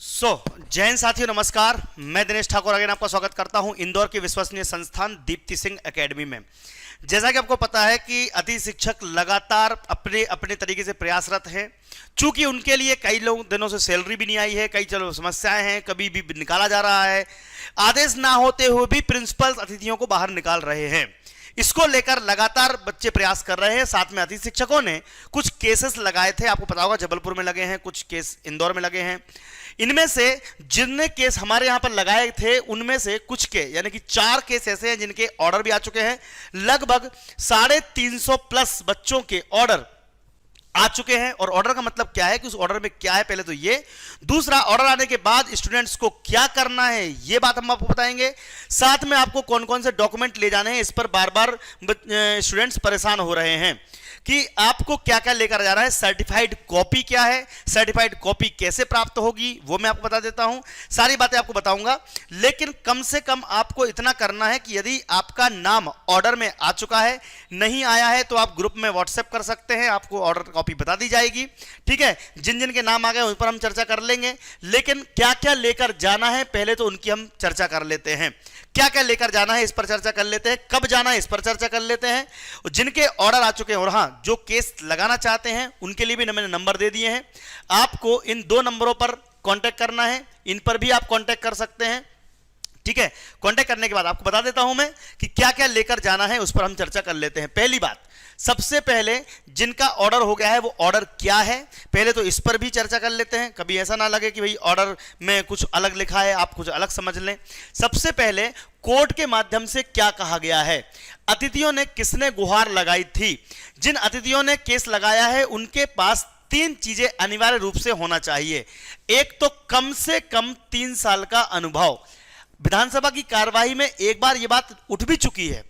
जय हिंद साथियों, नमस्कार। मैं दिनेश ठाकुर अगेन आपका स्वागत करता हूं इंदौर के विश्वसनीय संस्थान दीप्ति सिंह एकेडमी में। जैसा कि आपको पता है कि अति शिक्षक लगातार अपने अपने तरीके से प्रयासरत हैं। चूंकि उनके लिए कई लोग दिनों से सैलरी भी नहीं आई है, कई चलो समस्याएं हैं, कभी भी निकाला जा रहा है, आदेश ना होते हुए भी प्रिंसिपल अतिथियों को बाहर निकाल रहे हैं। इसको लेकर लगातार बच्चे प्रयास कर रहे हैं। साथ में अतिथि शिक्षकों ने कुछ केसेस लगाए थे, आपको पता होगा जबलपुर में लगे हैं, कुछ केस इंदौर में लगे हैं। इनमें से जितने केस हमारे यहां पर लगाए थे उनमें से कुछ के यानी कि 4 केस ऐसे हैं जिनके ऑर्डर भी आ चुके हैं। लगभग 350 प्लस बच्चों के ऑर्डर आ चुके हैं। और ऑर्डर का मतलब क्या है कि उस ऑर्डर में क्या है, पहले तो ये। दूसरा, ऑर्डर आने के बाद स्टूडेंट्स को क्या करना है ये बात हम आपको बताएंगे। साथ में आपको कौन कौन से डॉक्यूमेंट ले जाने हैं, इस पर बार बार स्टूडेंट्स परेशान हो रहे हैं कि आपको क्या क्या लेकर जाना है। सर्टिफाइड कॉपी क्या है, सर्टिफाइड कॉपी कैसे प्राप्त होगी, वो मैं आपको बता देता हूं। सारी बातें आपको बताऊंगा, लेकिन कम से कम आपको इतना करना है कि यदि आपका नाम ऑर्डर में आ चुका है, नहीं आया है तो आप ग्रुप में व्हाट्सएप कर सकते हैं, आपको ऑर्डर कॉपी बता दी जाएगी। ठीक है, जिन जिन के नाम आ गए उन पर हम चर्चा कर लेंगे, लेकिन क्या क्या लेकर जाना है पहले तो उनकी हम चर्चा कर लेते हैं। क्या क्या लेकर जाना है इस पर चर्चा कर लेते हैं, कब जाना है इस पर चर्चा कर लेते हैं। जिनके ऑर्डर आ चुके हैं और हां, जो केस लगाना चाहते हैं उनके लिए भी मैंने नंबर दे दिए हैं। आपको इन 2 नंबरों पर कांटेक्ट करना है, इन पर भी आप कांटेक्ट कर सकते हैं। ठीक है, कांटेक्ट करने के बाद आपको बता देता हूं मैं कि क्या क्या लेकर जाना है, उस पर हम चर्चा कर लेते हैं। पहली बात, सबसे पहले जिनका ऑर्डर हो गया है वो ऑर्डर क्या है, पहले तो इस पर भी चर्चा कर लेते हैं। कभी ऐसा ना लगे कि भाई ऑर्डर में कुछ अलग लिखा है, आप कुछ अलग समझ लें। सबसे पहले कोर्ट के माध्यम से क्या कहा गया है, अतिथियों ने किसने गुहार लगाई थी। जिन अतिथियों ने केस लगाया है उनके पास 3 चीजें अनिवार्य रूप से होना चाहिए। एक तो कम से कम 3 साल का अनुभव। विधानसभा की कार्यवाही में एक बार यह बात उठ भी चुकी है,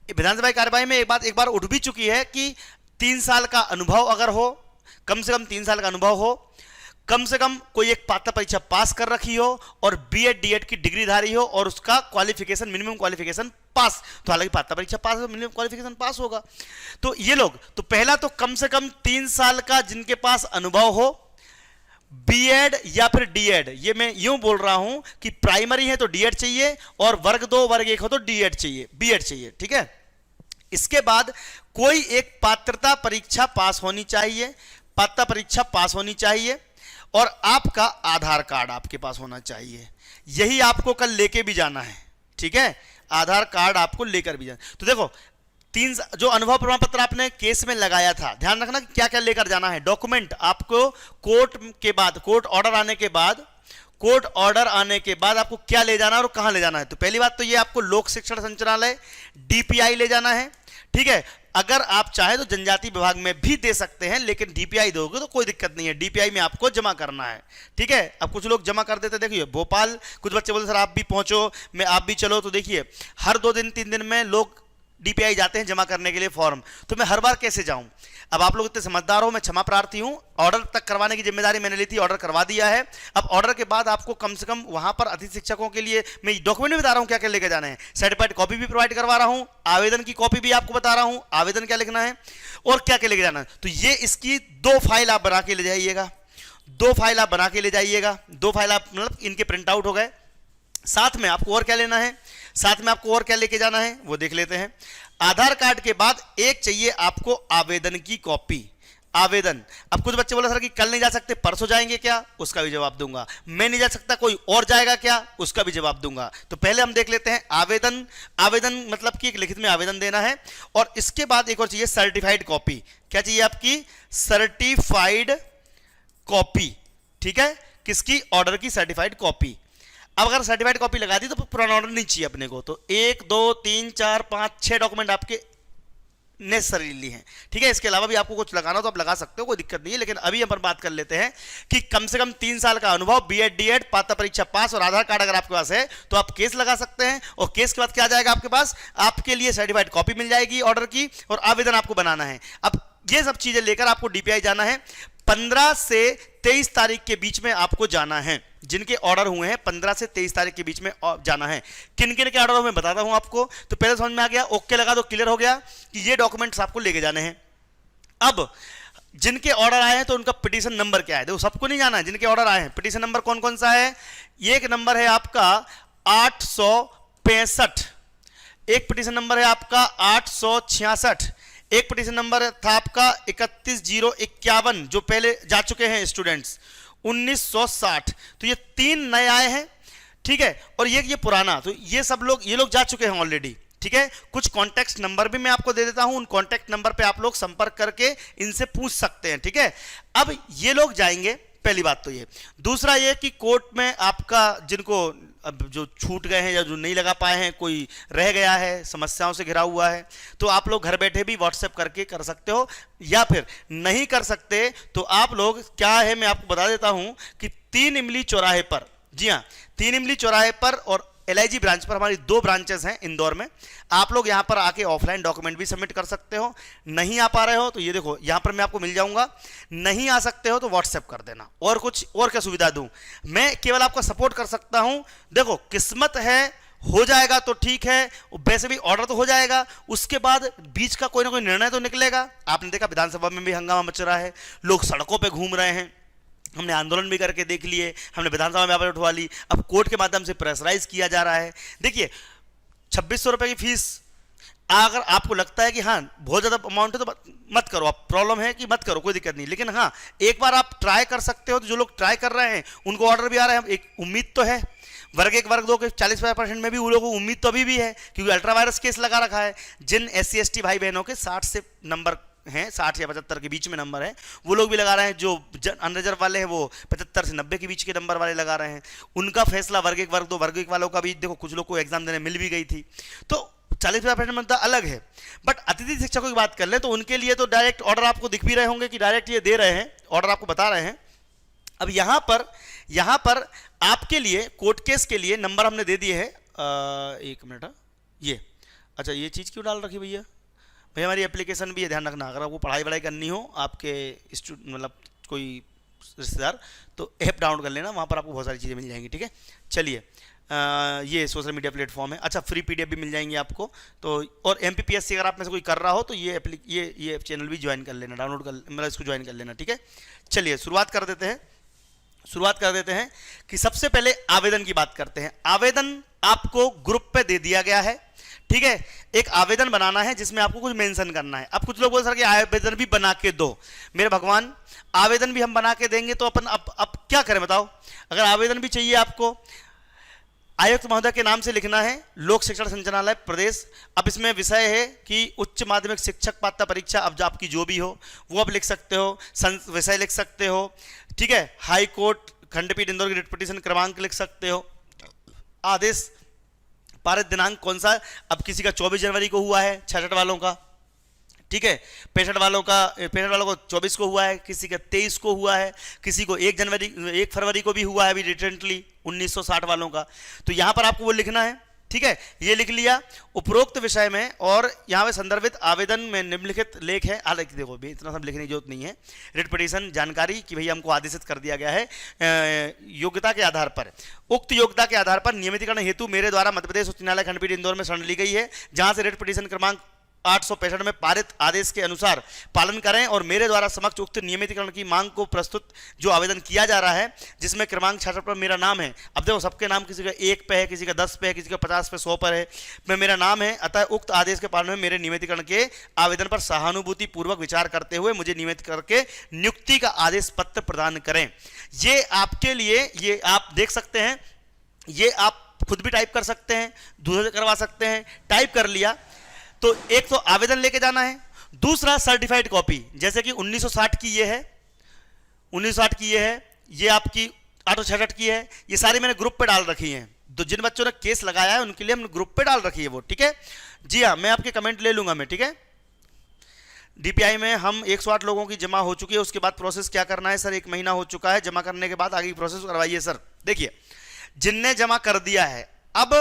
विधानसभा की कार्यवाही में एक बार उठ भी चुकी है कि 3 साल का अनुभव अगर हो, कम से कम 3 साल का अनुभव हो, कम से कम कोई एक पात्रता परीक्षा पास कर रखी हो और बीएड डीएड की डिग्रीधारी हो और उसका क्वालिफिकेशन मिनिमम क्वालिफिकेशन पास। तो हालांकि पात्रता परीक्षा पास हो, मिनिमम क्वालिफिकेशन पास होगा। तो ये लोग तो पहला तो कम से कम 3 साल का जिनके पास अनुभव हो, बीएड या फिर डीएड। ये मैं यूं बोल रहा हूं कि प्राइमरी है तो डीएड चाहिए और वर्ग 2 वर्ग 1 हो तो डीएड चाहिए, बीएड चाहिए। ठीक है, इसके बाद कोई एक पात्रता परीक्षा पास होनी चाहिए, पात्रता परीक्षा पास होनी चाहिए और आपका आधार कार्ड आपके पास होना चाहिए। यही आपको कल लेके भी जाना है। ठीक है, आधार कार्ड आपको लेकर भी जाना। तो देखो, 3 जो अनुभव प्रमाण पत्र आपने केस में लगाया था, ध्यान रखना कि क्या क्या लेकर जाना है। डॉक्यूमेंट आपको कोर्ट के बाद, कोर्ट ऑर्डर आने के बाद आपको क्या ले जाना है और कहां ले जाना है। तो पहली बात तो ये आपको लोक शिक्षण संचालय डीपीआई ले जाना है। ठीक है, अगर आप चाहे तो जनजाति विभाग में भी दे सकते हैं, लेकिन डीपीआई दोगे तो कोई दिक्कत नहीं है, डीपीआई में आपको जमा करना है। ठीक है, अब कुछ लोग जमा कर देते, देखिए भोपाल कुछ बच्चे बोलते सर आप भी पहुंचो, मैं आप भी चलो। तो देखिए हर 2 दिन 3 दिन में लोग डीपीआई जाते हैं जमा करने के लिए फॉर्म, तो मैं हर बार कैसे जाऊं। अब आप लोग इतने समझदार हो, मैं क्षमा प्रार्थी हूं। ऑर्डर तक करवाने की जिम्मेदारी मैंने ली थी, ऑर्डर करवा दिया है। अब ऑर्डर के बाद आपको कम से कम वहां पर अतिथि शिक्षकों के लिए मैं डॉक्यूमेंट भी बता रहा हूं क्या क्या लेकर जाना है। सर्टिफाइड कॉपी भी प्रोवाइड करवा रहा हूं, आवेदन की कॉपी भी आपको बता रहा हूं, आवेदन क्या लिखना है और क्या क्या लेके जाना है। तो ये इसकी 2 फाइल आप बना के ले जाइएगा, 2 फाइल आप बना के ले जाइएगा। 2 फाइल आप मतलब इनके प्रिंट आउट हो गए। साथ में आपको और क्या लेना है, साथ में आपको और क्या लेके जाना है वो देख लेते हैं। आधार कार्ड के बाद एक चाहिए आपको आवेदन की कॉपी। आवेदन, अब कुछ बच्चे बोले सर कि कल नहीं जा सकते, परसों जाएंगे क्या, उसका भी जवाब दूंगा। मैं नहीं जा सकता, कोई और जाएगा क्या, उसका भी जवाब दूंगा। तो पहले हम देख लेते हैं आवेदन। आवेदन मतलब कि एक लिखित में आवेदन देना है और इसके बाद एक और चाहिए सर्टिफाइड कॉपी। क्या चाहिए आपकी, सर्टिफाइड कॉपी। ठीक है, किसकी, ऑर्डर की सर्टिफाइड कॉपी। अब अगर सर्टिफाइड कॉपी लगा दी तो पुराना ऑर्डर नहीं चाहिए अपने को। तो 1 2 3 4 5 6 डॉक्यूमेंट आपके नेसेसरीली हैं। ठीक है, इसके अलावा भी आपको कुछ लगाना हो तो आप लगा सकते हो, कोई दिक्कत नहीं है। लेकिन अभी हम बात कर लेते हैं कि कम से कम 3 साल का अनुभव, बीएड डीएड, पात्रता परीक्षा पास और आधार कार्ड अगर आपके पास है तो आप केस लगा सकते हैं। और केस के बाद क्या जाएगा आपके पास, आपके लिए सर्टिफाइड कॉपी मिल जाएगी ऑर्डर की और आवेदन आपको बनाना है। अब ये सब चीजें लेकर आपको डीपीआई जाना है। 15 से 23 तारीख के बीच में आपको जाना है। जिनके ऑर्डर हुए हैं 15 से 23 तारीख के बीच में जाना है। किन किन के ऑर्डर मैं बताता हूं आपको। तो पहले समझ में आ गया, ओके लगा दो, क्लियर हो गया कि ये डॉक्यूमेंट्स आपको लेके जाने हैं। अब जिनके ऑर्डर आए हैं तो उनका पिटीशन नंबर क्या है, देखो सबको नहीं जाना है, जिनके ऑर्डर आए हैं पिटीशन नंबर कौन कौन सा है। एक नंबर है आपका 865, एक पिटीशन नंबर है आपका 866, एक पिटीशन नंबर था आपका 31051 जो पहले जा चुके हैं स्टूडेंट्स 1960। तो ये 3 नए आए हैं, ठीक है, और ये पुराना, तो ये सब लोग ये लोग जा चुके हैं ऑलरेडी, ठीक है। कुछ कॉन्टैक्ट नंबर भी मैं आपको दे देता हूं, उन कॉन्टैक्ट नंबर पे आप लोग संपर्क करके इनसे पूछ सकते हैं, ठीक है। अब ये लोग जाएंगे, पहली बात तो ये। दूसरा ये कि कोर्ट में आपका जिनको अब जो छूट गए हैं या जो नहीं लगा पाए हैं, कोई रह गया है, समस्याओं से घिरा हुआ है, तो आप लोग घर बैठे भी व्हाट्सएप करके कर सकते हो, या फिर नहीं कर सकते तो आप लोग क्या है मैं आपको बता देता हूं कि 3 इमली चौराहे पर, जी हाँ 3 इमली चौराहे पर और LIG ब्रांच पर, हमारी 2 ब्रांचेस हैं इंदौर में, आप लोग यहां पर आके ऑफलाइन डॉक्यूमेंट भी सबमिट कर सकते हो। नहीं आ पा रहे हो तो ये देखो यहां पर मैं आपको मिल जाऊंगा, नहीं आ सकते हो तो व्हाट्सएप कर देना। और कुछ और क्या सुविधा दूं, मैं केवल आपका सपोर्ट कर सकता हूं। देखो किस्मत है, हो जाएगा तो ठीक है, वैसे भी ऑर्डर तो हो जाएगा, उसके बाद बीच का कोई ना कोई निर्णय तो निकलेगा। आपने देखा विधानसभा में भी हंगामा मच रहा है, लोग सड़कों पर घूम रहे हैं, हमने आंदोलन भी करके देख लिए, हमने विधानसभा में आवाज उठवा ली, अब कोर्ट के माध्यम से प्रेशराइज किया जा रहा है। देखिए 2600 रुपए की फीस, अगर आपको लगता है कि हाँ बहुत ज़्यादा अमाउंट है तो मत करो, आप प्रॉब्लम है कि मत करो, कोई दिक्कत नहीं, लेकिन हाँ एक बार आप ट्राई कर सकते हो। तो जो लोग ट्राई कर रहे हैं उनको ऑर्डर भी आ रहे हैं, एक उम्मीद तो है। वर्ग 1 वर्ग 2 के 40% में भी उन लोगों को उम्मीद तो अभी भी है, क्योंकि अल्ट्रा वायरस केस लगा रखा है। जिन SC ST भाई बहनों के 60 से नंबर हैं, 60 या 75 के बीच में नंबर है, वो लोग भी लगा रहे हैं। जो अनरिजर्व वाले हैं वो 75 से 90 के बीच के नंबर वाले लगा रहे हैं। उनका फैसला वर्ग 1 वर्ग 2 वर्ग 1 वालों का भी देखो, कुछ लोग को एग्जाम देने मिल भी गई थी, तो 40% मतलब अलग है। बट अतिथि शिक्षकों की बात कर ले तो उनके लिए तो डायरेक्ट ऑर्डर आपको दिख भी रहे होंगे कि डायरेक्ट ये दे रहे हैं, ऑर्डर आपको बता रहे हैं। अब यहाँ पर आपके लिए कोर्ट केस के लिए नंबर हमने दे दिए हैं। 1 मिनट, ये अच्छा ये चीज़ क्यों डाल रखी भैया, भाई हमारी एप्लीकेशन भी है, ध्यान रखना। अगर आपको पढ़ाई वढ़ाई करनी हो, आपके मतलब कोई रिश्तेदार, तो ऐप डाउनलोड कर लेना, वहाँ पर आपको बहुत सारी चीज़ें मिल जाएंगी, ठीक है। चलिए ये सोशल मीडिया प्लेटफॉर्म है, अच्छा फ्री PDF भी मिल जाएंगी आपको। तो और MPPSC अगर आप में से कोई कर रहा हो तो ये चैनल भी ज्वाइन कर लेना, डाउनलोड कर मतलब इसको ज्वाइन कर लेना, ठीक है। चलिए शुरुआत कर देते हैं कि सबसे पहले आवेदन की बात करते हैं। आवेदन आपको ग्रुप पे दे दिया गया है, ठीक है। एक आवेदन बनाना है जिसमें आपको कुछ मेंशन करना है। अब कुछ लोग बोल सर कि आवेदन भी बना के दो, मेरे भगवान आवेदन भी हम बना के देंगे तो अपन अब क्या करें बताओ। अगर आवेदन भी चाहिए आपको, आयुक्त महोदय के नाम से लिखना है, लोक शिक्षण संचालनालय प्रदेश। अब इसमें विषय है कि उच्च माध्यमिक शिक्षक पात्रता परीक्षा, अब जो आपकी जो भी हो वो आप लिख सकते हो, विषय लिख सकते हो, ठीक है। हाई कोर्ट खंडपीठ इंदौर की रिट पिटीशन क्रमांक लिख सकते हो, आदेश पारित दिनांक कौन सा, अब किसी का 24 जनवरी को हुआ है 66 वालों का, ठीक है। 65 वालों को 24 को हुआ है, किसी का 23 को हुआ है, किसी को 1 फरवरी को भी हुआ है अभी रिसेंटली 1960 वालों का। तो यहाँ पर आपको वो लिखना है, ठीक है। ये लिख लिया उपरोक्त विषय में, और यहाँ पे संदर्भित आवेदन में निम्नलिखित लेख है। हालांकि देखो इतना सब लिखने की जरूरत नहीं है। रिट पिटीशन जानकारी कि भैया हमको आदेशित कर दिया गया है योग्यता के आधार पर, उक्त योग्यता के आधार पर नियमितीकरण हेतु मेरे द्वारा मध्य प्रदेश उच्च न्यायालय खंडपीठ इंदौर में शरण ली गई है, जहां से रिट पिटीशन क्रमांक 865 में पारित आदेश के अनुसार पालन करें, और मेरे द्वारा समक्ष उक्त नियमितीकरण की मांग को प्रस्तुत जो आवेदन किया जा रहा है, जिसमें क्रमांक 66 पर मेरा नाम है। अब देखो सबके नाम किसी का 1 पे है, किसी का 10 पे है, किसी का 50 पे 100 पर है, मैं मेरा नाम है। अतः उक्त आदेश के पालन में मेरे नियमितीकरण के आवेदन पर सहानुभूति पूर्वक विचार करते हुए मुझे नियमित करके नियुक्ति का आदेश पत्र प्रदान करें। ये आपके लिए, ये आप देख सकते हैं, ये आप खुद भी टाइप कर सकते हैं, दूसरे से करवा सकते हैं। टाइप कर लिया तो एक तो आवेदन लेके जाना है, दूसरा सर्टिफाइड कॉपी, जैसे कि 1960 की ये है, 1960 की ये है, ये आपकी 866 की है, ये सारी मैंने ग्रुप पे डाल रखी हैं। तो जिन बच्चों ने केस लगाया है उनके लिए हमने ग्रुप पे डाल रखी है वो, ठीक है। जी हाँ, मैं आपके कमेंट ले लूंगा मैं, ठीक है। DPI में हम 108 लोगों की जमा हो चुकी है, उसके बाद प्रोसेस क्या करना है सर, 1 महीना हो चुका है, जमा करने के बाद आगे की प्रोसेस करवाइए सर। देखिए जिनने जमा कर दिया है, अब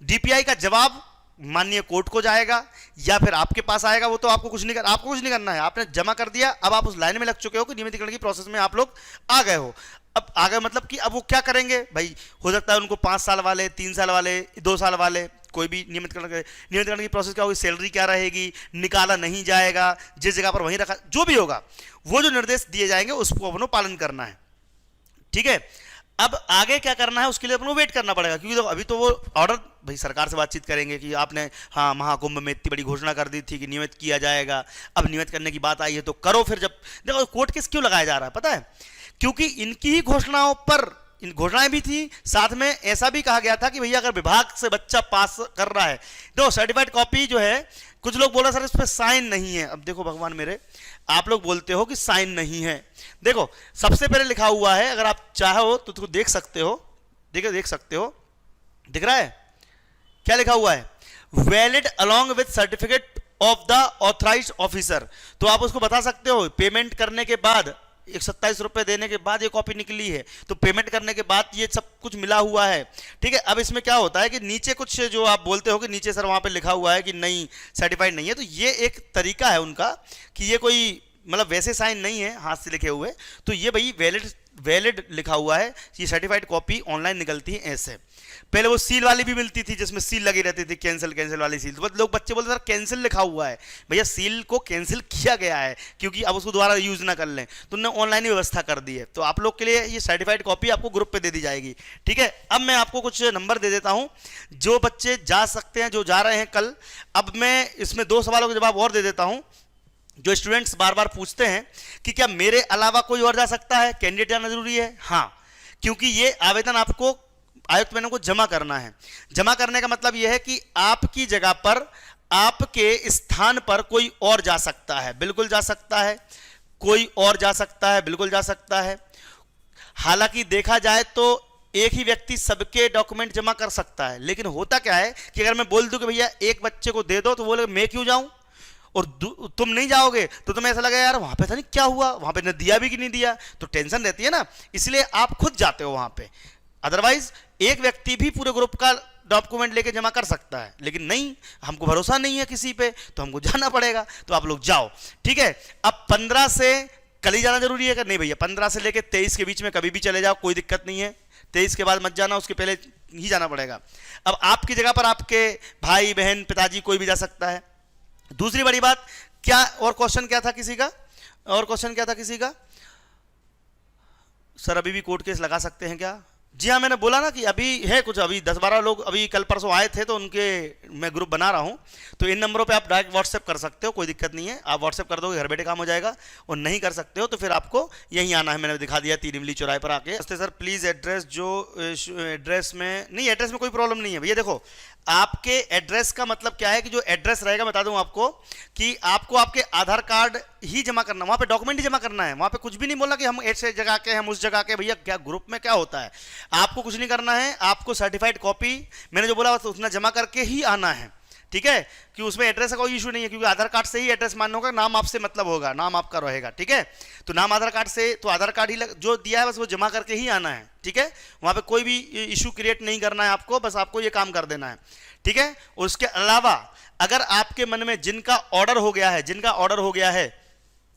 DPI का जवाब माननीय कोर्ट को जाएगा या फिर आपके पास आएगा, वो तो आपको कुछ नहीं करना है। आपने जमा कर दिया, अब आप उस लाइन में लग चुके हो कि नियमितीकरण की प्रोसेस में आप लोग आ गए हो। अब आ गए मतलब कि अब वो क्या करेंगे भाई, हो सकता है उनको 5 साल वाले, 3 साल वाले, 2 साल वाले, कोई भी नियमितकरण की प्रोसेस क्या होगी, सैलरी क्या रहेगी, निकाला नहीं जाएगा, जिस जगह पर वहीं रखा, जो भी होगा वो जो निर्देश दिए जाएंगे उसको अपनों पालन करना है। ठीक है, अब आगे क्या करना है उसके लिए अपनों वेट करना पड़ेगा, क्योंकि अभी तो वो ऑर्डर भाई सरकार से बातचीत करेंगे कि आपने हाँ महाकुंभ में इतनी बड़ी घोषणा कर दी थी कि नियमित किया जाएगा, अब नियमित करने की बात आई है तो करो। फिर जब देखो कोर्ट केस क्यों लगाया जा रहा है पता है, क्योंकि इनकी ही घोषणाओं पर इन घोषणाएं भी थी, साथ में ऐसा भी कहा गया था कि भैया अगर विभाग से बच्चा पास कर रहा है तो सर्टिफाइड कॉपी जो है, कुछ लोग बोला सर इस पर साइन नहीं है। अब देखो भगवान मेरे, आप लोग बोलते हो कि साइन नहीं है, देखो सबसे पहले लिखा हुआ है, अगर आप चाहो तो तुम देख सकते हो, देख सकते हो, दिख रहा है क्या लिखा हुआ है, valid along with certificate of the authorised officer. तो आप उसको बता सकते हो पेमेंट करने के बाद 127 रुपए देने के बाद ये कॉपी निकली है, तो पेमेंट करने के बाद ये सब कुछ मिला हुआ है। ठीक है, अब इसमें क्या होता है कि नीचे कुछ जो आप बोलते हो कि नीचे सर वहां पे लिखा हुआ है कि नहीं सर्टिफाइड नहीं है, तो ये एक तरीका है उनका कि ये कोई मतलब वैसे साइन नहीं है हाथ से लिखे हुए, तो ये भाई वैलिड लिखा हुआ है, ये सर्टिफाइड कॉपी ऑनलाइन निकलती है ऐसे। पहले वो सील वाली भी मिलती थी जिसमें सील लगी रहती थी, कैंसिल वाली सील, तो लोग बच्चे बोलते सर कैंसिल लिखा हुआ है, भैया सील को कैंसिल किया गया है क्योंकि अब उसको दोबारा यूज ना कर लें, तो उन्होंने ऑनलाइन ही व्यवस्था कर दी है। तो आप लोग के लिए ये सर्टिफाइड कॉपी आपको ग्रुप पे दे दी जाएगी। ठीक है, अब मैं आपको कुछ नंबर दे देता हूं जो बच्चे जा सकते हैं, जो जा रहे हैं कल। अब मैं इसमें 2 सवालों के जवाब और दे देता हूं। जो स्टूडेंट्स बार बार पूछते हैं कि क्या मेरे अलावा कोई और जा सकता है, कैंडिडेट जाना जरूरी है, हाँ, क्योंकि ये आवेदन आपको आयुक्त मैडम को जमा करना है। जमा करने का मतलब यह है कि आपकी जगह पर, आपके स्थान पर कोई और जा सकता है, बिल्कुल जा सकता है, कोई और जा सकता है, बिल्कुल जा सकता है। हालांकि देखा जाए तो एक ही व्यक्ति सबके डॉक्यूमेंट जमा कर सकता है, लेकिन होता क्या है कि अगर मैं बोल दूं कि भैया एक बच्चे को दे दो, तो बोले मैं क्यों जाऊं, और तुम नहीं जाओगे तो तुम्हें ऐसा लगा यार वहां पे था नहीं क्या हुआ, वहां पे ने दिया भी कि नहीं दिया, तो टेंशन रहती है ना, इसलिए आप खुद जाते हो वहां पे। अदरवाइज एक व्यक्ति भी पूरे ग्रुप का डॉक्यूमेंट लेके जमा कर सकता है, लेकिन नहीं, हमको भरोसा नहीं है किसी पे, तो हमको जाना पड़ेगा, तो आप लोग जाओ। ठीक है, अब 15 से कल ही जाना जरूरी है, नहीं भैया 15 से लेके 23 के बीच में कभी भी चले जाओ, कोई दिक्कत नहीं है, 23 के बाद मत जाना, उसके पहले ही जाना पड़ेगा। अब आपकी जगह पर आपके भाई बहन पिताजी कोई भी जा सकता है। दूसरी बड़ी बात, क्या और क्वेश्चन क्या था किसी का, और क्वेश्चन क्या था किसी का, सर अभी भी कोर्ट केस लगा सकते हैं क्या? जी हाँ, मैंने बोला ना कि अभी है कुछ, अभी 10-12 लोग अभी कल परसों आए थे, तो उनके मैं ग्रुप बना रहा हूँ, तो इन नंबरों पे आप डायरेक्ट व्हाट्सएप कर सकते हो, कोई दिक्कत नहीं है, आप व्हाट्सएप कर दोगे घर बैठे काम हो जाएगा, और नहीं कर सकते हो तो फिर आपको यहीं आना है, मैंने दिखा दिया 3 इमली चौराहे पर आके। सर प्लीज़ एड्रेस, जो एड्रेस में नहीं, एड्रेस में कोई प्रॉब्लम नहीं है भैया। देखो आपके एड्रेस का मतलब क्या है कि जो एड्रेस रहेगा, बता दूं आपको कि आपको आपके आधार कार्ड ही जमा करना, वहां पे डॉक्यूमेंट ही जमा करना है, वहां पे कुछ भी नहीं बोला कि हम ऐसे जगह के, हम उस जगह के। भैया क्या ग्रुप में क्या होता है, आपको कुछ नहीं करना है, आपको सर्टिफाइड कॉपी मैंने जो बोला उतना जमा करके ही आना है। ठीक है, कि उसमें एड्रेस का कोई इशू नहीं है, क्योंकि आधार कार्ड से ही एड्रेस मानना होगा, नाम आपसे मतलब होगा, नाम आपका रहेगा। ठीक है, तो नाम आधार कार्ड से, तो आधार कार्ड ही जो दिया है बस वो जमा करके ही आना है। ठीक है, वहां पे कोई भी इशू क्रिएट नहीं करना है आपको, बस आपको ये काम कर देना है। ठीक है, उसके अलावा अगर आपके मन में जिनका ऑर्डर हो गया है, जिनका ऑर्डर हो गया है,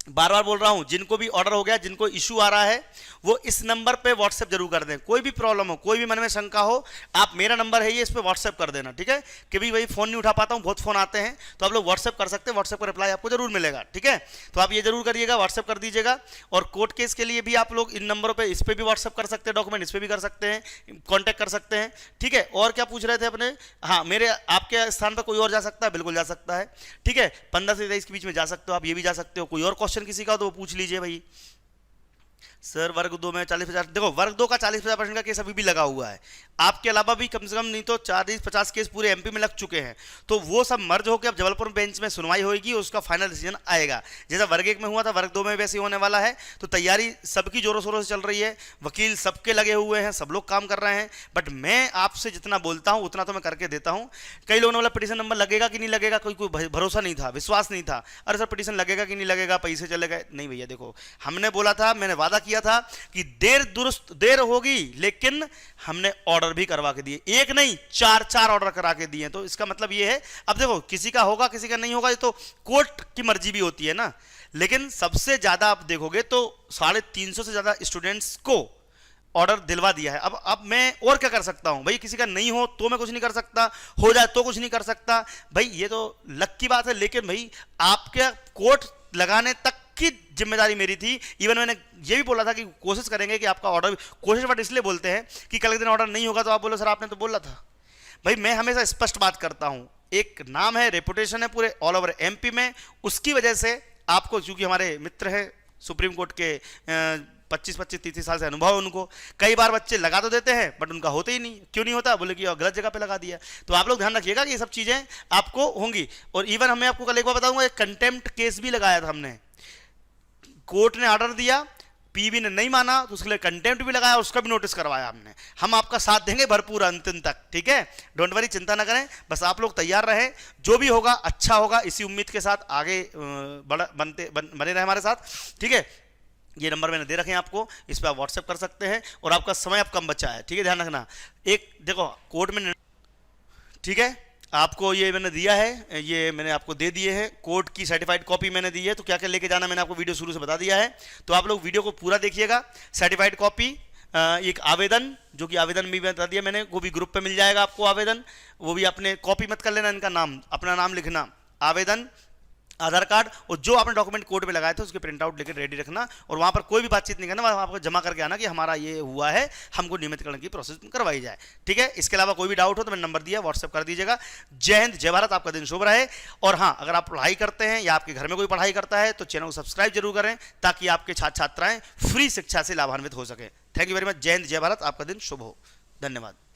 बार बार बोल रहा हूं, जिनको भी ऑर्डर हो गया, जिनको इशू आ रहा है, वो इस नंबर पे व्हाट्सएप जरूर कर दें। कोई भी प्रॉब्लम हो, कोई भी मन में शंका हो, आप, मेरा नंबर है ये, इस पे व्हाट्सएप कर देना। ठीक है, कि भाई फोन नहीं उठा पाता हूं, बहुत फोन आते हैं, तो आप लोग व्हाट्सएप कर सकते हैं, व्हाट्सएप का रिप्लाई आपको जरूर मिलेगा। ठीक है, तो आप ये जरूर करिएगा, व्हाट्सएप कर दीजिएगा। और कोर्ट केस के लिए भी आप लोग इन नंबरों पर, इस पर भी व्हाट्सएप कर सकते हैं, डॉक्यूमेंट इस पर भी कर सकते हैं, कॉन्टैक्ट कर सकते हैं। ठीक है, और क्या पूछ रहे थे अपने, हाँ, मेरे आपके स्थान पर कोई और जा सकता है, बिल्कुल जा सकता है। ठीक है, 15 से 23 के बीच में जा सकते हो आप, ये भी जा सकते हो। कोई और क्वेश्चन किसी का तो पूछ लीजिए भाई। सर वर्ग 2 में 40-50, देखो वर्ग 2 का 40-50% का केस अभी भी लगा हुआ है, आपके अलावा भी कम से कम नहीं तो 40-50 केस पूरे एमपी में लग चुके हैं, तो वो सब मर्ज होकर अब जबलपुर बेंच में सुनवाई होगी, उसका फाइनल डिसीजन आएगा। जैसा वर्ग 1 में हुआ था, वर्ग 2 में वैसे ही होने वाला है। तो तैयारी सबकी जोरों शोरों से चल रही है, वकील सबके लगे हुए हैं, सब लोग काम कर रहे हैं, बट मैं आपसे जितना बोलता हूं उतना तो मैं करके देता हूं। कई लोगों ने बोला पिटीशन नंबर लगेगा कि नहीं लगेगा, कोई भरोसा नहीं था, विश्वास नहीं था, अरे सर पिटीशन लगेगा कि नहीं लगेगा, पैसे चले गए। नहीं भैया, देखो हमने बोला था, मैंने वादा किया था कि देर दुरुस्त देर होगी, लेकिन हमने ऑर्डर भी करवा के दिए, एक नहीं 4 ऑर्डर करा के दिए। तो इसका मतलब ये है, अब देखो किसी का होगा किसी का नहीं होगा, ये तो कोर्ट की मर्जी भी होती है ना, लेकिन सबसे ज्यादा आप देखोगे तो 350 से ज्यादा स्टूडेंट्स को ऑर्डर दिलवा दिया है। अब मैं और क्या कर सकता हूं भाई? किसी का नहीं हो तो मैं कुछ नहीं कर सकता, हो जाए तो कुछ नहीं कर सकता भाई, ये तो लक की बात है। लेकिन भाई आपके कोर्ट लगाने तक की जिम्मेदारी मेरी थी। इवन मैंने ये भी बोला था कि कोशिश करेंगे कि आपका ऑर्डर, कोशिश बट इसलिए बोलते हैं कि कल के दिन ऑर्डर नहीं होगा तो आप बोलो सर आपने तो बोला था। भाई मैं हमेशा स्पष्ट बात करता हूं, एक नाम है, रेपुटेशन है पूरे ऑल ओवर एमपी में, उसकी वजह से आपको, चूंकि हमारे मित्र हैं सुप्रीम कोर्ट के 25-25 30 साल से अनुभव है उनको, कई बार बच्चे लगा तो देते हैं बट उनका होता ही नहीं। क्यों नहीं होता? बोले कि गलत जगह पे लगा दिया। तो आप लोग ध्यान रखिएगा कि ये सब चीजें आपको होंगी। और इवन हमें आपको कल एक बार बताऊंगा, एक कंटेम्प्ट केस भी लगाया था हमने। कोर्ट ने ऑर्डर दिया, पीबी ने नहीं माना तो उसके लिए कंटेम्प्ट भी लगाया, उसका भी नोटिस करवाया हमने। हम आपका साथ देंगे भरपूर अंतिम तक, ठीक है? डोंट वरी, चिंता ना करें, बस आप लोग तैयार रहें। जो भी होगा अच्छा होगा, इसी उम्मीद के साथ आगे बने रहे हमारे साथ, ठीक है? ये नंबर मैंने दे रखे हैं आपको, इस पर आप व्हाट्सएप कर सकते हैं। और आपका समय अब कम बचा है, ठीक है? ध्यान रखना। एक देखो कोर्ट में, ठीक है, आपको ये मैंने दिया है, ये मैंने आपको दे दिए हैं, कोर्ट की सर्टिफाइड कॉपी मैंने दी है। तो क्या क्या लेके जाना मैंने आपको वीडियो शुरू से बता दिया है, तो आप लोग वीडियो को पूरा देखिएगा। सर्टिफाइड कॉपी, एक आवेदन, जो कि आवेदन भी बता दिया मैंने, वो भी ग्रुप पे मिल जाएगा आपको आवेदन। वो भी अपने कॉपी मत कर लेना, इनका नाम, अपना नाम लिखना, आवेदन, आधार कार्ड, और जो आपने डॉक्यूमेंट कोर्ट में लगाए थे उसके प्रिंट आउट लेकर रेडी रखना। और वहां पर कोई भी बातचीत नहीं करना, वहां आपको जमा करके आना कि हमारा ये हुआ है, हमको नियमितकरण की प्रोसेस करवाई जाए, ठीक है? इसके अलावा कोई भी डाउट हो तो मैंने नंबर दिया, व्हाट्सएप कर दीजिएगा। जय हिंद, जय भारत, आपका दिन शुभ रहे। और हाँ, अगर आप पढ़ाई करते हैं या आपके घर में कोई पढ़ाई करता है तो चैनल को सब्सक्राइब जरूर करें, ताकि आपके छात्र छात्राएं फ्री शिक्षा से लाभान्वित हो सके। Thank you very much. जय हिंद, जय भारत, आपका दिन शुभ हो। धन्यवाद।